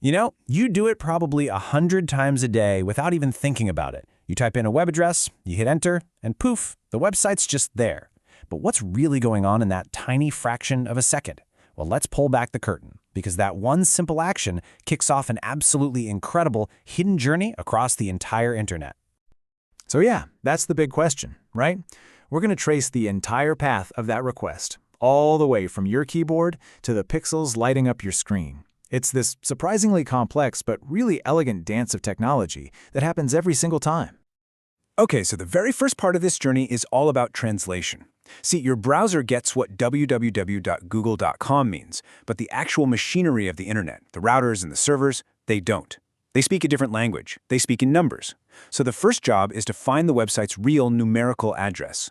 You do it probably 100 times a day without even thinking about it. You type in a web address, you hit enter, and poof, the website's just there. But what's really going on in that tiny fraction of a second? Well, let's pull back the curtain, because that one simple action kicks off an absolutely incredible hidden journey across the entire internet. So yeah, that's the big question, right? We're going to trace the entire path of that request, all the way from your keyboard to the pixels lighting up your screen. It's this surprisingly complex but really elegant dance of technology that happens every single time. Okay, so the very first part of this journey is all about translation. See, your browser gets what www.google.com means, but the actual machinery of the internet, the routers and the servers, they don't. They speak a different language. They speak in numbers. So the first job is to find the website's real numerical address.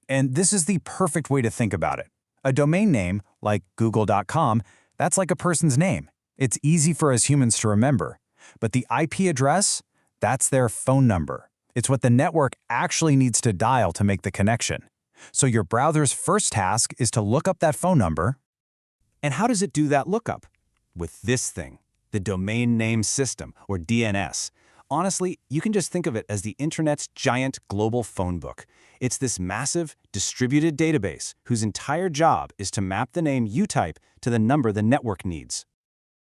And this is the perfect way to think about it. A domain name, like google.com, that's like a person's name. It's easy for us humans to remember. But the IP address, that's their phone number. It's what the network actually needs to dial to make the connection. So your browser's first task is to look up that phone number. And how does it do that lookup? With this thing, the Domain Name System, or DNS. Honestly, you can just think of it as the internet's giant global phone book. It's this massive, distributed database whose entire job is to map the name you type to the number the network needs.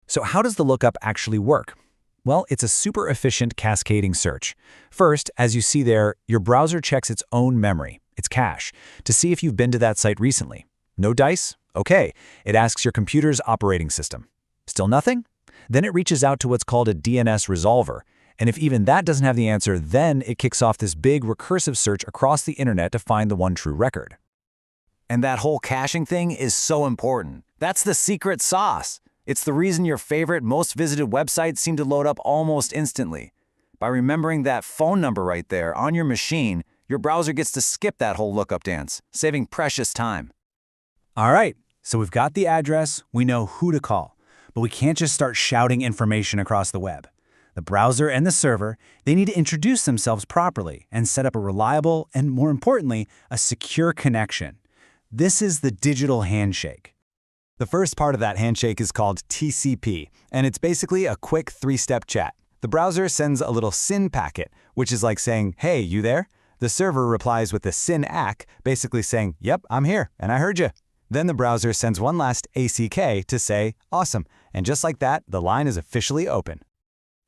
So how does the lookup actually work? Well, it's a super efficient cascading search. First, as you see there, your browser checks its own memory, its cache, to see if you've been to that site recently. No dice? Okay. It asks your computer's operating system. Still nothing? Then it reaches out to what's called a DNS resolver. And if even that doesn't have the answer, then it kicks off this big recursive search across the internet to find the one true record. And that whole caching thing is so important. That's the secret sauce. It's the reason your favorite, most visited websites seem to load up almost instantly. By remembering that phone number right there on your machine, your browser gets to skip that whole lookup dance, saving precious time. All right, so we've got the address, we know who to call, but we can't just start shouting information across the web. The browser and the server, they need to introduce themselves properly and set up a reliable and, more importantly, a secure connection. This is the digital handshake. The first part of that handshake is called TCP, and it's basically a quick three-step chat. The browser sends a little SYN packet, which is like saying, "Hey, you there?" The server replies with the SYN-ACK, basically saying, "Yep, I'm here, and I heard you." Then the browser sends one last ACK to say, "Awesome," and just like that, the line is officially open.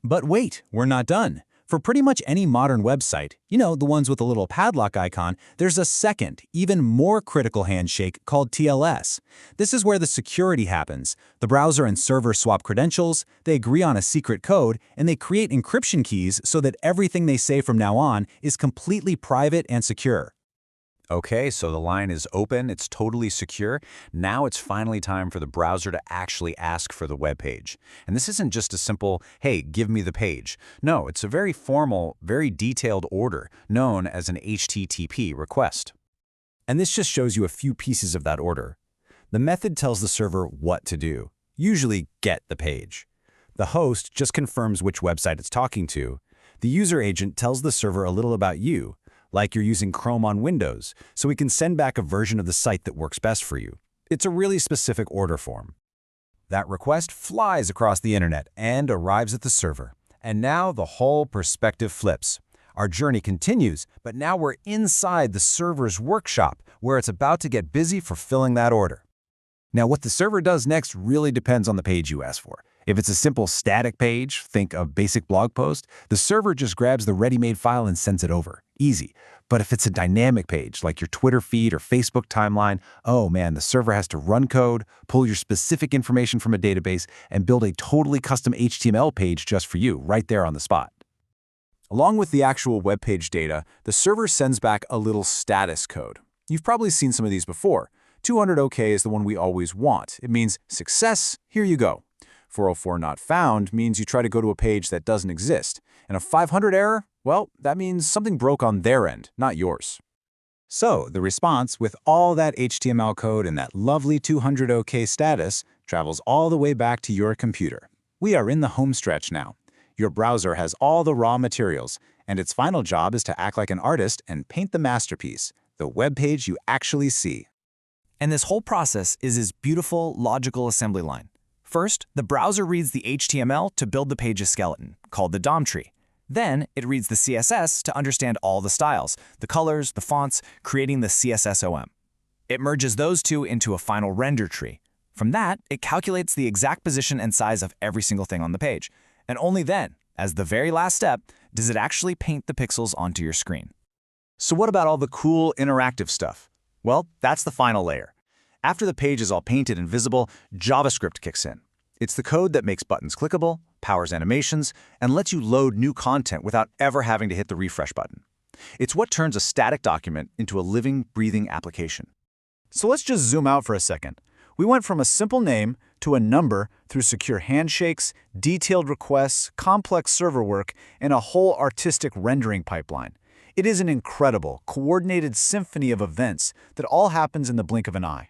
But wait, we're not done. For pretty much any modern website, the ones with a little padlock icon, there's a second, even more critical handshake called TLS. This is where the security happens. The browser and server swap credentials, they agree on a secret code, and they create encryption keys so that everything they say from now on is completely private and secure. Okay, so the line is open, it's totally secure. Now it's finally time for the browser to actually ask for the web page. And this isn't just a simple, "Hey, give me the page." No, it's a very formal, very detailed order known as an HTTP request. And this just shows you a few pieces of that order. The method tells the server what to do, usually get the page. The host just confirms which website it's talking to. The user agent tells the server a little about you, like you're using Chrome on Windows, so we can send back a version of the site that works best for you. It's a really specific order form. That request flies across the internet and arrives at the server. And now the whole perspective flips. Our journey continues, but now we're inside the server's workshop, where it's about to get busy fulfilling that order. Now, what the server does next really depends on the page you ask for. If it's a simple static page, think a basic blog post, the server just grabs the ready-made file and sends it over. Easy. But if it's a dynamic page, like your Twitter feed or Facebook timeline, oh man, the server has to run code, pull your specific information from a database, and build a totally custom HTML page just for you, right there on the spot. Along with the actual web page data, the server sends back a little status code. You've probably seen some of these before. 200 OK is the one we always want. It means success, here you go. 404 not found means you try to go to a page that doesn't exist. And a 500 error, well, that means something broke on their end, not yours. So the response, with all that HTML code and that lovely 200 OK status, travels all the way back to your computer. We are in the home stretch now. Your browser has all the raw materials, and its final job is to act like an artist and paint the masterpiece, the web page you actually see. And this whole process is this beautiful, logical assembly line. First, the browser reads the HTML to build the page's skeleton, called the DOM tree. Then, it reads the CSS to understand all the styles, the colors, the fonts, creating the CSSOM. It merges those two into a final render tree. From that, it calculates the exact position and size of every single thing on the page. And only then, as the very last step, does it actually paint the pixels onto your screen. So what about all the cool interactive stuff? Well, that's the final layer. After the page is all painted and visible, JavaScript kicks in. It's the code that makes buttons clickable, powers animations, and lets you load new content without ever having to hit the refresh button. It's what turns a static document into a living, breathing application. So let's just zoom out for a second. We went from a simple name to a number through secure handshakes, detailed requests, complex server work, and a whole artistic rendering pipeline. It is an incredible, coordinated symphony of events that all happens in the blink of an eye.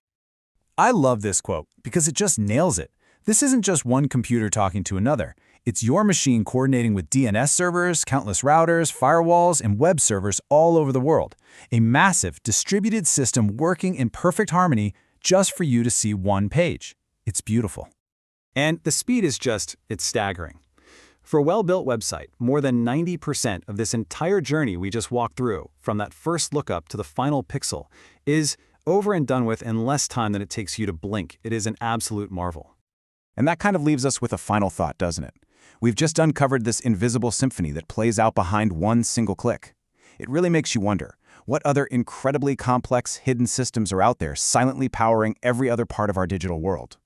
I love this quote because it just nails it. This isn't just one computer talking to another. It's your machine coordinating with DNS servers, countless routers, firewalls, and web servers all over the world. A massive, distributed system working in perfect harmony just for you to see one page. It's beautiful. And the speed is it's staggering. For a well-built website, more than 90% of this entire journey we just walked through, from that first lookup to the final pixel, is over and done with in less time than it takes you to blink. It is an absolute marvel. And that kind of leaves us with a final thought, doesn't it? We've just uncovered this invisible symphony that plays out behind one single click. It really makes you wonder, what other incredibly complex hidden systems are out there silently powering every other part of our digital world?